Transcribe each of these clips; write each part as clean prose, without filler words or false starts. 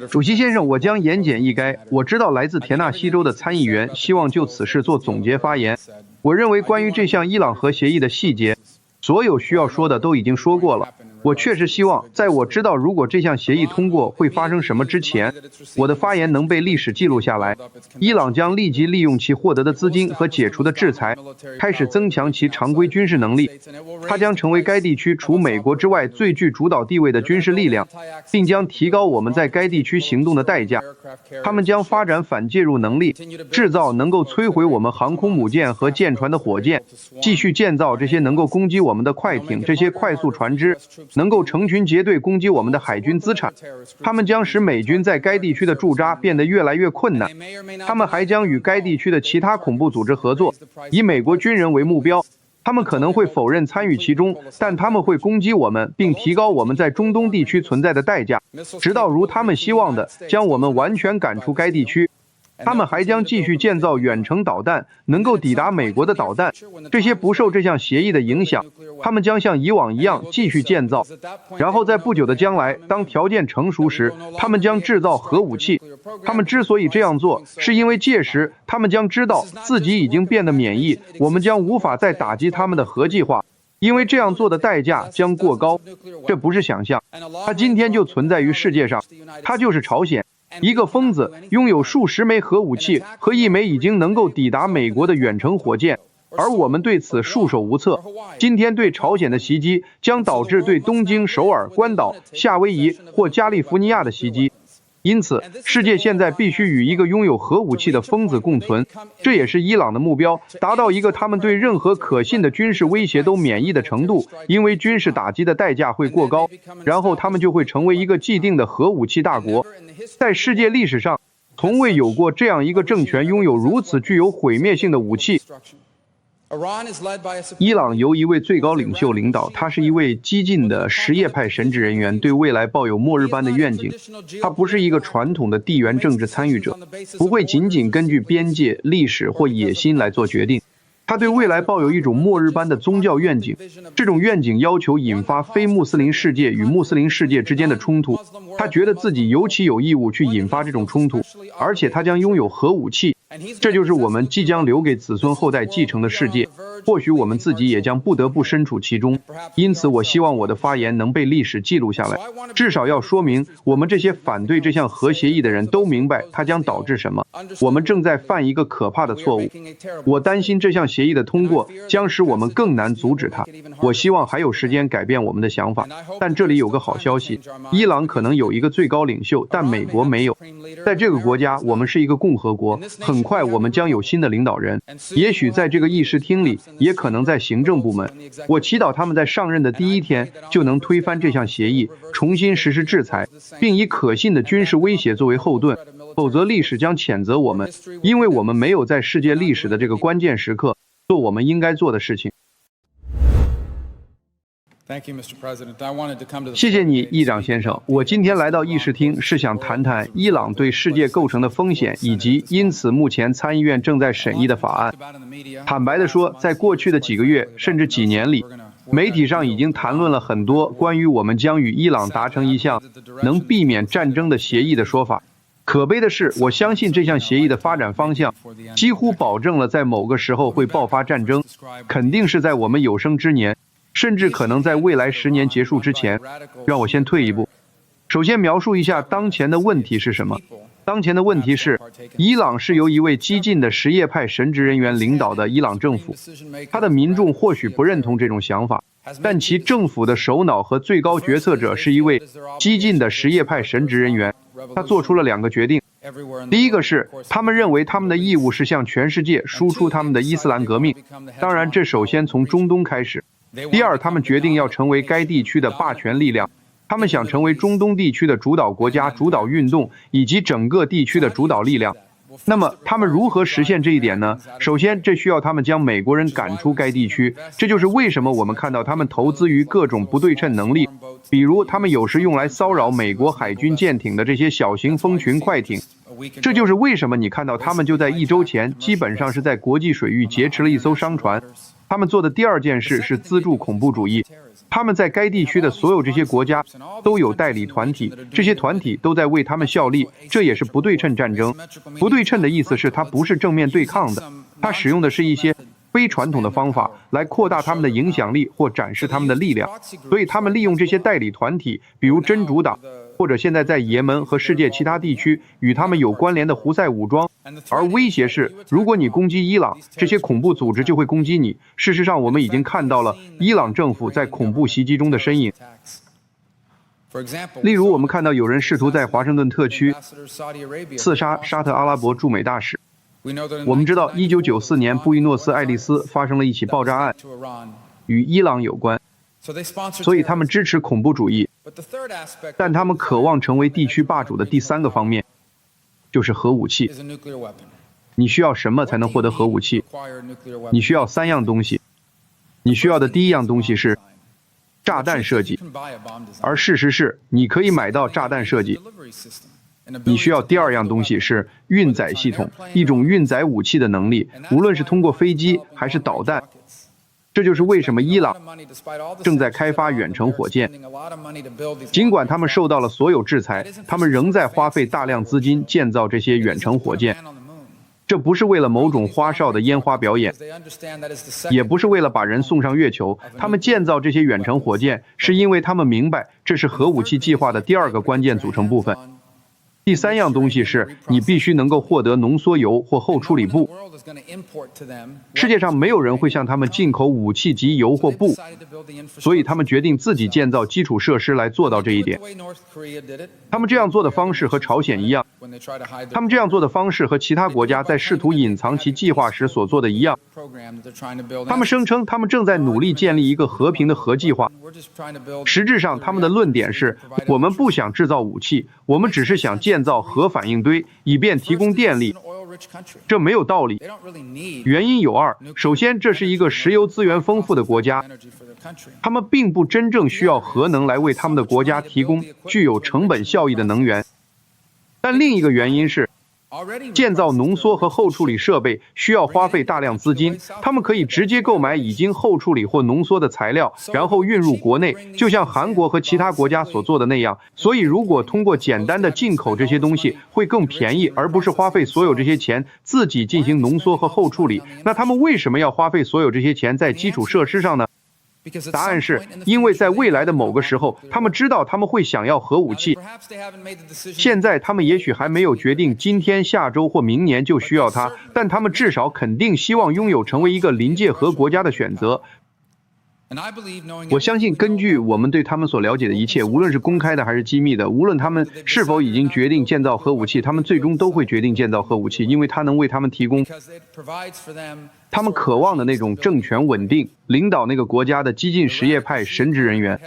主席先生，我将言简意赅。我知道来自田纳西州的参议员希望就此事做总结发言。我认为关于这项伊朗核协议的细节，所有需要说的都已经说过了。我确实希望，在我知道如果这项协议通过会发生什么之前，我的发言能被历史记录下来。伊朗将立即利用其获得的资金和解除的制裁，开始增强其常规军事能力。它将成为该地区除美国之外最具主导地位的军事力量，并将提高我们在该地区行动的代价。他们将发展反介入能力，制造能够摧毁我们航空母舰和舰船的火箭，继续建造这些能够攻击我们的快艇，这些快速船只能够成群结队攻击我们的海军资产。他们将使美军在该地区的驻扎变得越来越困难。他们还将与该地区的其他恐怖组织合作，以美国军人为目标。他们可能会否认参与其中，但他们会攻击我们，并提高我们在中东地区存在的代价，直到如他们希望的将我们完全赶出该地区。他们还将继续建造远程导弹，能够抵达美国的导弹，这些不受这项协议的影响。他们将像以往一样继续建造，然后在不久的将来，当条件成熟时，他们将制造核武器。他们之所以这样做，是因为届时他们将知道自己已经变得免疫，我们将无法再打击他们的核计划，因为这样做的代价将过高。这不是想象，它今天就存在于世界上，它就是朝鲜。一个疯子拥有数十枚核武器和1枚已经能够抵达美国的远程火箭，而我们对此束手无策。今天对朝鲜的袭击将导致对东京、首尔、关岛、夏威夷或加利福尼亚的袭击。因此，世界现在必须与一个拥有核武器的疯子共存，这也是伊朗的目标，达到一个他们对任何可信的军事威胁都免疫的程度，因为军事打击的代价会过高，然后他们就会成为一个既定的核武器大国。在世界历史上，从未有过这样一个政权拥有如此具有毁灭性的武器。伊朗由一位最高领袖领导，他是一位激进的什叶派神职人员，对未来抱有末日般的愿景。他不是一个传统的地缘政治参与者，不会仅仅根据边界、历史或野心来做决定。他对未来抱有一种末日般的宗教愿景，这种愿景要求引发非穆斯林世界与穆斯林世界之间的冲突。他觉得自己尤其有义务去引发这种冲突，而且他将拥有核武器。这就是我们即将留给子孙后代继承的世界，或许我们自己也将不得不身处其中。因此，我希望我的发言能被历史记录下来，至少要说明我们这些反对这项核协议的人都明白它将导致什么。我们正在犯一个可怕的错误。我担心这项协议的通过将使我们更难阻止它。我希望还有时间改变我们的想法，但这里有个好消息：伊朗可能有一个最高领袖，但美国没有。在这个国家，我们是一个共和国，很快我们将有新的领导人，也许在这个议事厅里，也可能在行政部门。我祈祷他们在上任的第一天就能推翻这项协议，重新实施制裁，并以可信的军事威胁作为后盾，否则历史将谴责我们，因为我们没有在世界历史的这个关键时刻做我们应该做的事情。谢谢你，议长先生。我今天来到议事厅是想谈谈伊朗对世界构成的风险，以及因此目前参议院正在审议的法案。坦白地说，在过去的几个月甚至几年里，媒体上已经谈论了很多关于我们将与伊朗达成一项能避免战争的协议的说法。可悲的是，我相信这项协议的发展方向几乎保证了在某个时候会爆发战争，肯定是在我们有生之年，甚至可能在未来10年结束之前。让我先退一步，首先描述一下当前的问题是什么。当前的问题是，伊朗是由一位激进的什叶派神职人员领导的伊朗政府，他的民众或许不认同这种想法，但其政府的首脑和最高决策者是一位激进的什叶派神职人员。他做出了2个决定。第一个是，他们认为他们的义务是向全世界输出他们的伊斯兰革命，当然这首先从中东开始。第二，他们决定要成为该地区的霸权力量，他们想成为中东地区的主导国家、主导运动以及整个地区的主导力量。那么他们如何实现这一点呢？首先，这需要他们将美国人赶出该地区，这就是为什么我们看到他们投资于各种不对称能力，比如他们有时用来骚扰美国海军舰艇的这些小型蜂群快艇。这就是为什么你看到他们就在1周前基本上是在国际水域劫持了一艘商船。他们做的第二件事是资助恐怖主义。他们在该地区的所有这些国家都有代理团体，这些团体都在为他们效力，这也是不对称战争。不对称的意思是它不是正面对抗的，它使用的是一些非传统的方法来扩大他们的影响力或展示他们的力量。所以他们利用这些代理团体，比如真主党，或者现在在也门和世界其他地区与他们有关联的胡塞武装。而威胁是，如果你攻击伊朗，这些恐怖组织就会攻击你。事实上，我们已经看到了伊朗政府在恐怖袭击中的身影。例如，我们看到有人试图在华盛顿特区刺杀沙特阿拉伯驻美大使。我们知道，1994年布宜诺斯艾利斯发生了一起爆炸案，与伊朗有关，所以他们支持恐怖主义。但他们渴望成为地区霸主的第三个方面，就是核武器。你需要什么才能获得核武器？你需要3样东西。你需要的第一样东西是炸弹设计，而事实是，你可以买到炸弹设计。你需要第二样东西是运载系统，一种运载武器的能力，无论是通过飞机还是导弹。这就是为什么伊朗正在开发远程火箭。尽管他们受到了所有制裁，他们仍在花费大量资金建造这些远程火箭。这不是为了某种花哨的烟花表演，也不是为了把人送上月球。他们建造这些远程火箭，是因为他们明白这是核武器计划的第二个关键组成部分。第3样东西是，你必须能够获得浓缩铀或后处理布。世界上没有人会向他们进口武器及铀或布，所以他们决定自己建造基础设施来做到这一点。他们这样做的方式和朝鲜一样，他们这样做的方式和其他国家在试图隐藏其计划时所做的一样。他们声称他们正在努力建立一个和平的核计划，实质上他们的论点是，我们不想制造武器，我们只是想建造核反应堆，以便提供电力。这没有道理，原因有2。首先，这是一个石油资源丰富的国家，他们并不真正需要核能来为他们的国家提供具有成本效益的能源。但另一个原因是，建造浓缩和后处理设备需要花费大量资金，他们可以直接购买已经后处理或浓缩的材料，然后运入国内，就像韩国和其他国家所做的那样。所以如果通过简单的进口这些东西会更便宜，而不是花费所有这些钱自己进行浓缩和后处理，那他们为什么要花费所有这些钱在基础设施上呢？答案是因为在未来的某个时候，他们知道他们会想要核武器。现在他们也许还没有决定今天、下周或明年就需要它，但他们至少肯定希望拥有成为一个临界核国家的选择。我相信，根据我们对他们所了解的一切，无论是公开的还是机密的，无论他们是否已经决定建造核武器，他们最终都会决定建造核武器，因为它能为他们提供他们渴望的那种政权稳定，领导那个国家的激进什叶派神职人员。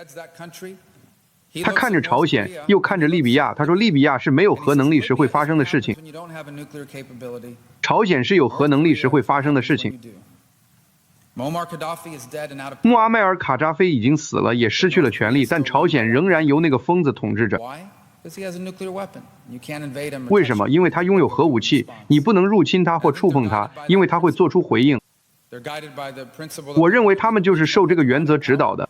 他看着朝鲜，又看着利比亚，他说利比亚是没有核能力时会发生的事情，朝鲜是有核能力时会发生的事情。穆阿迈尔·卡扎菲已经死了，也失去了权力，但朝鲜仍然由那个疯子统治着。为什么？因为他拥有核武器，你不能入侵他或触碰他，因为他会做出回应。我认为他们就是受这个原则指导的。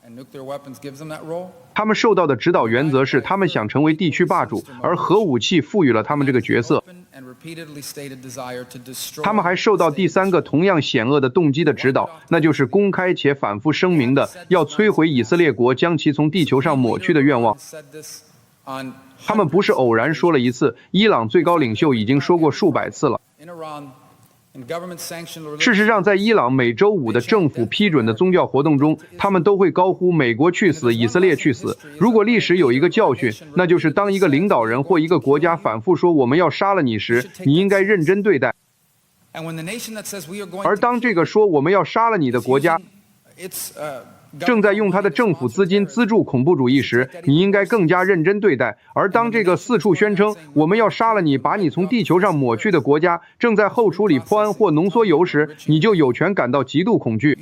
他们受到的指导原则是，他们想成为地区霸主，而核武器赋予了他们这个角色。他们还受到第3个同样险恶的动机的指导，那就是公开且反复声明的要摧毁以色列国，将其从地球上抹去的愿望。他们不是偶然说了一次，伊朗最高领袖已经说过数百次了。事实上，在伊朗每周5的政府批准的宗教活动中，他们都会高呼美国去死，以色列去死。如果历史有一个教训，那就是当一个领导人或一个国家反复说我们要杀了你时，你应该认真对待。而当这个说我们要杀了你的国家正在用他的政府资金资助恐怖主义时，你应该更加认真对待。而当这个四处宣称我们要杀了你，把你从地球上抹去的国家正在后处理钋胺或浓缩铀时，你就有权感到极度恐惧。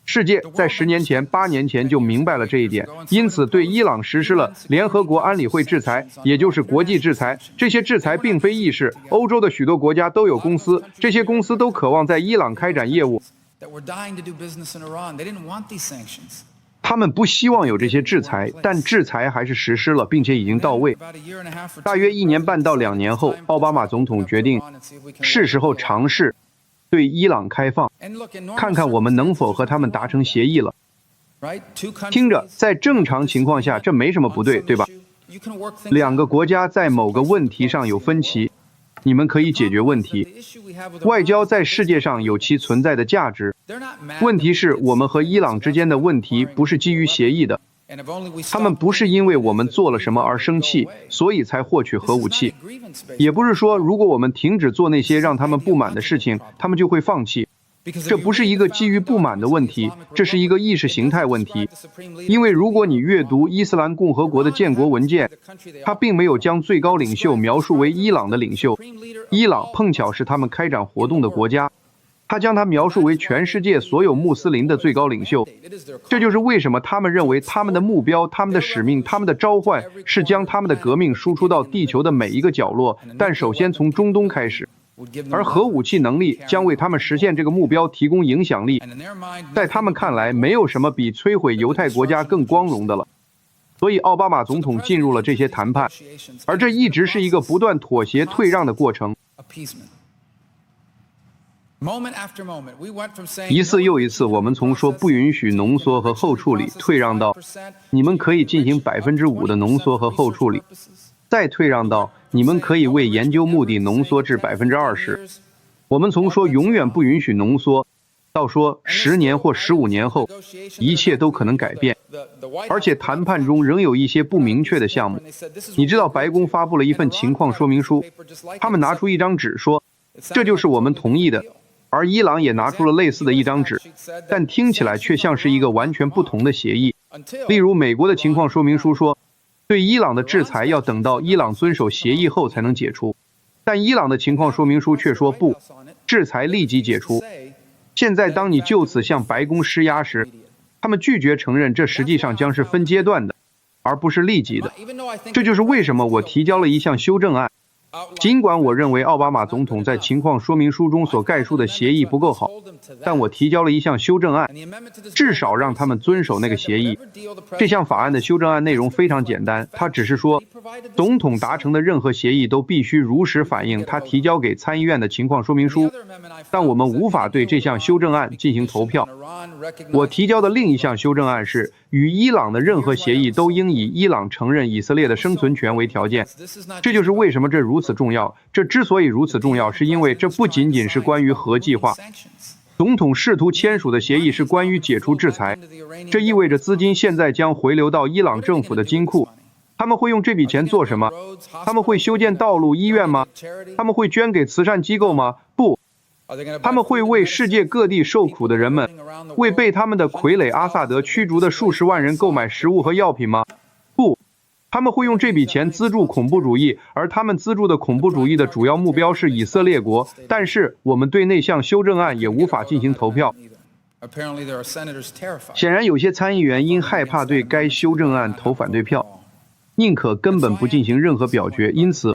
世界在10年前、8年前就明白了这一点，因此对伊朗实施了联合国安理会制裁，也就是国际制裁。这些制裁并非易事，欧洲的许多国家都有公司，这些公司都渴望在伊朗开展业务。他们不希望有这些制裁，但制裁还是实施了，并且已经到位。大约1年半到2年后，奥巴马总统决定是时候尝试对伊朗开放，看看我们能否和他们达成协议了。听着，在正常情况下这没什么不对，对吧？2个国家在某个问题上有分歧，你们可以解决问题。外交在世界上有其存在的价值。问题是我们和伊朗之间的问题不是基于协议的，他们不是因为我们做了什么而生气，所以才获取核武器，也不是说如果我们停止做那些让他们不满的事情，他们就会放弃。这不是一个基于不满的问题，这是一个意识形态问题。因为如果你阅读伊斯兰共和国的建国文件，他并没有将最高领袖描述为伊朗的领袖，伊朗碰巧是他们开展活动的国家，他将他描述为全世界所有穆斯林的最高领袖。这就是为什么他们认为他们的目标、他们的使命、他们的召唤是将他们的革命输出到地球的每一个角落，但首先从中东开始。而核武器能力将为他们实现这个目标提供影响力，在他们看来，没有什么比摧毁犹太国家更光荣的了。所以，奥巴马总统进入了这些谈判，而这一直是一个不断妥协、退让的过程。一次又一次，我们从说不允许浓缩和后处理，退让到你们可以进行5%的浓缩和后处理。再退让到你们可以为研究目的浓缩至20%。我们从说永远不允许浓缩，到说10年或15年后，一切都可能改变。而且谈判中仍有一些不明确的项目。你知道白宫发布了一份情况说明书，他们拿出一张纸说，这就是我们同意的。而伊朗也拿出了类似的一张纸，但听起来却像是一个完全不同的协议。例如美国的情况说明书说，对伊朗的制裁要等到伊朗遵守协议后才能解除，但伊朗的情况说明书却说不，制裁立即解除。现在当你就此向白宫施压时，他们拒绝承认这实际上将是分阶段的，而不是立即的。这就是为什么我提交了一项修正案。尽管我认为奥巴马总统在情况说明书中所概述的协议不够好，但我提交了一项修正案，至少让他们遵守那个协议。这项法案的修正案内容非常简单，它只是说，总统达成的任何协议都必须如实反映他提交给参议院的情况说明书，但我们无法对这项修正案进行投票。我提交的另一项修正案是，与伊朗的任何协议都应以伊朗承认以色列的生存权为条件。这就是为什么这如此重要。这之所以如此重要，是因为这不仅仅是关于核计划。总统试图签署的协议是关于解除制裁，这意味着资金现在将回流到伊朗政府的金库。他们会用这笔钱做什么？他们会修建道路、医院吗？他们会捐给慈善机构吗？不。他们会为世界各地受苦的人们，为被他们的傀儡阿萨德驱逐的数十万人购买食物和药品吗？不。他们会用这笔钱资助恐怖主义，而他们资助的恐怖主义的主要目标是以色列国。但是我们对那项修正案也无法进行投票。显然有些参议员因害怕对该修正案投反对票，宁可根本不进行任何表决，因此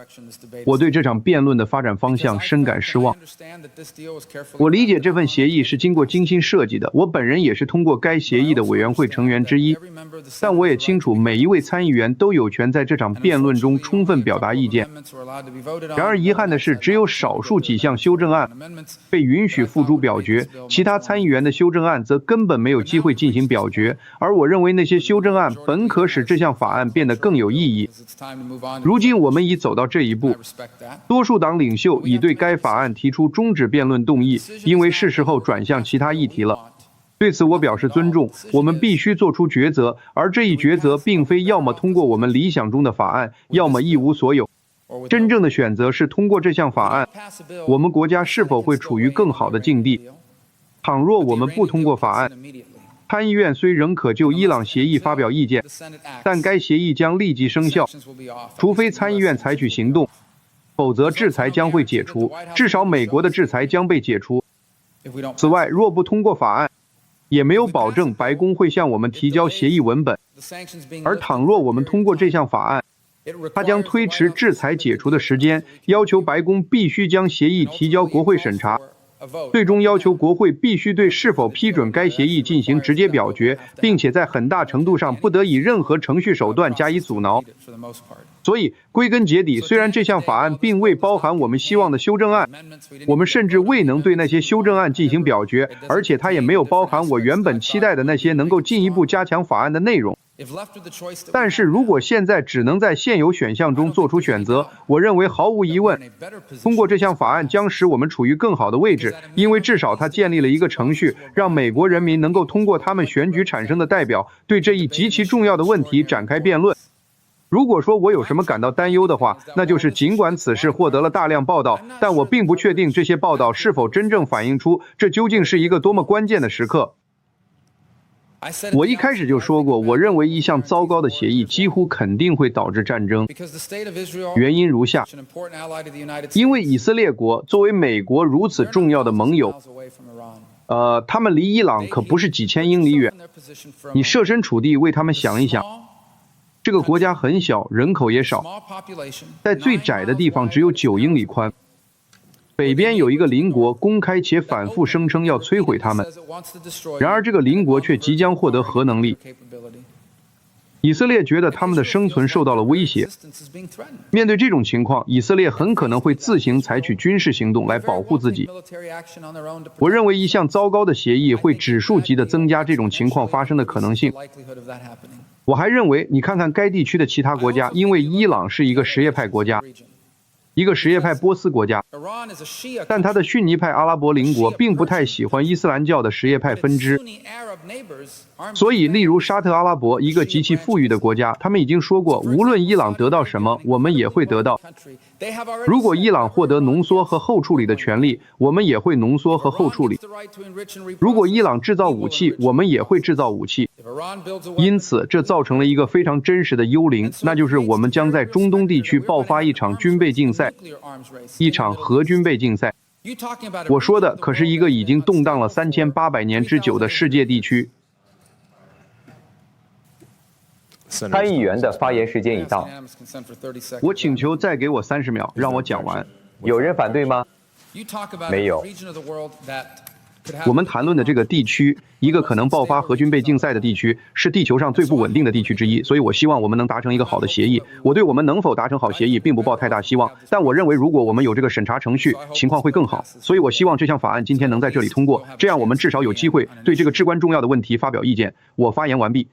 我对这场辩论的发展方向深感失望。我理解这份协议是经过精心设计的，我本人也是通过该协议的委员会成员之一，但我也清楚每一位参议员都有权在这场辩论中充分表达意见。然而遗憾的是，只有少数几项修正案被允许付诸表决，其他参议员的修正案则根本没有机会进行表决，而我认为那些修正案本可使这项法案变得更有意义。如今我们已走到这一步，多数党领袖已对该法案提出终止辩论动议，因为是时候转向其他议题了。对此我表示尊重，我们必须做出抉择，而这一抉择并非要么通过我们理想中的法案，要么一无所有。真正的选择是通过这项法案，我们国家是否会处于更好的境地。倘若我们不通过法案，参议院虽仍可就伊朗协议发表意见，但该协议将立即生效，除非参议院采取行动，否则制裁将会解除，至少美国的制裁将被解除。此外，若不通过法案，也没有保证白宫会向我们提交协议文本。而倘若我们通过这项法案，它将推迟制裁解除的时间，要求白宫必须将协议提交国会审查，最终要求国会必须对是否批准该协议进行直接表决，并且在很大程度上不得以任何程序手段加以阻挠。所以，归根结底，虽然这项法案并未包含我们希望的修正案，我们甚至未能对那些修正案进行表决，而且它也没有包含我原本期待的那些能够进一步加强法案的内容。但是如果现在只能在现有选项中做出选择，我认为毫无疑问，通过这项法案将使我们处于更好的位置，因为至少它建立了一个程序，让美国人民能够通过他们选举产生的代表，对这一极其重要的问题展开辩论。如果说我有什么感到担忧的话，那就是尽管此事获得了大量报道，但我并不确定这些报道是否真正反映出这究竟是一个多么关键的时刻。我一开始就说过，我认为一项糟糕的协议几乎肯定会导致战争。原因如下：因为以色列国作为美国如此重要的盟友，他们离伊朗可不是几千英里远。你设身处地为他们想一想，这个国家很小，人口也少，在最窄的地方只有9英里宽。北边有一个邻国公开且反复声称要摧毁他们，然而这个邻国却即将获得核能力。以色列觉得他们的生存受到了威胁。面对这种情况，以色列很可能会自行采取军事行动来保护自己。我认为一项糟糕的协议会指数级地增加这种情况发生的可能性。我还认为，你看看该地区的其他国家，因为伊朗是一个什叶派国家，一个什叶派波斯国家，但他的逊尼派阿拉伯邻国并不太喜欢伊斯兰教的什叶派分支。所以，例如沙特阿拉伯，一个极其富裕的国家，他们已经说过，无论伊朗得到什么，我们也会得到。如果伊朗获得浓缩和后处理的权利，我们也会浓缩和后处理。如果伊朗制造武器，我们也会制造武器。因此，这造成了一个非常真实的幽灵，那就是我们将在中东地区爆发一场军备竞赛，一场核军备竞赛。我说的可是一个已经动荡了3800年之久的世界地区。参议员的发言时间已到，我请求再给我30秒，让我讲完。有人反对吗？没有。我们谈论的这个地区，一个可能爆发核军备竞赛的地区，是地球上最不稳定的地区之一，所以我希望我们能达成一个好的协议。我对我们能否达成好协议并不抱太大希望，但我认为如果我们有这个审查程序，情况会更好。所以我希望这项法案今天能在这里通过，这样我们至少有机会对这个至关重要的问题发表意见。我发言完毕。